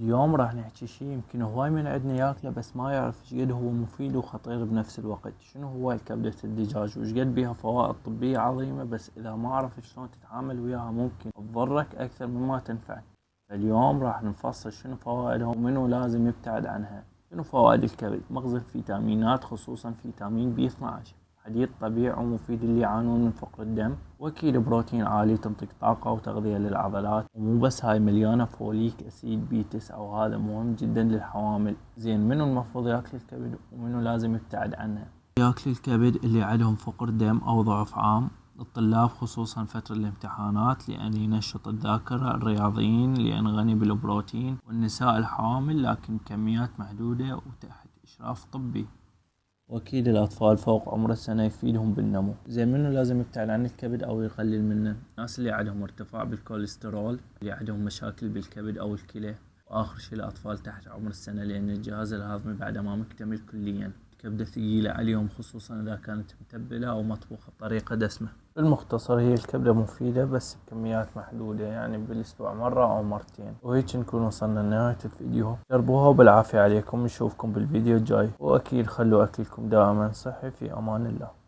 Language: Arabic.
اليوم راح نحكي شي يمكن هواي من عندنا ياكله بس ما يعرف ايش قد هو مفيد وخطير بنفس الوقت. شنو هو كبدة الدجاج وش قد بيها فوائد طبية عظيمة، بس اذا ما عرفت شلون تتعامل وياها ممكن تضرك اكثر مما تنفعك. اليوم راح نفصل شنو فوائدها ومنو لازم يبتعد عنها. شنو فوائد الكبد؟ مغزى فيتامينات خصوصا فيتامين بي 12، حديد طبيعي ومفيد اللي يعانون من فقر الدم، واكيد بروتين عالي تنطيك طاقة وتغذية للعضلات. ومو بس هاي، مليانة فوليك اسيد بي 9 وهذا مهم جدا للحوامل. زين منو المفروض ياكل الكبد ومنو لازم يبتعد عنها؟ ياكل الكبد اللي عندهم فقر دم او ضعف عام، الطلاب خصوصا فترة الامتحانات لأن ينشط الذاكرة، الرياضيين لأن غني بالبروتين، والنساء الحوامل لكن كميات محدودة وتحت إشراف طبي. واكيد الاطفال فوق عمر السنة يفيدهم بالنمو. زين منو لازم يبتعد عن الكبد او يقلل منه؟ الناس اللي عندهم ارتفاع بالكوليسترول، اللي عندهم مشاكل بالكبد او الكلى، واخر شي الاطفال تحت عمر السنة لان الجهاز الهضمي بعد ما مكتمل كليا. الكبدة ثقيلة عليهم خصوصا اذا كانت متبلة او مطبوخة بطريقة دسمة. بالمختصر هي الكبدة مفيدة بس بكميات محدودة، يعني بالاسبوع مرة او مرتين. وهيك نكون وصلنا لنهاية الفيديو. جربوها وبالعافية عليكم، نشوفكم بالفيديو الجاي، واكيد خلوا اكلكم دائما صحي. في امان الله.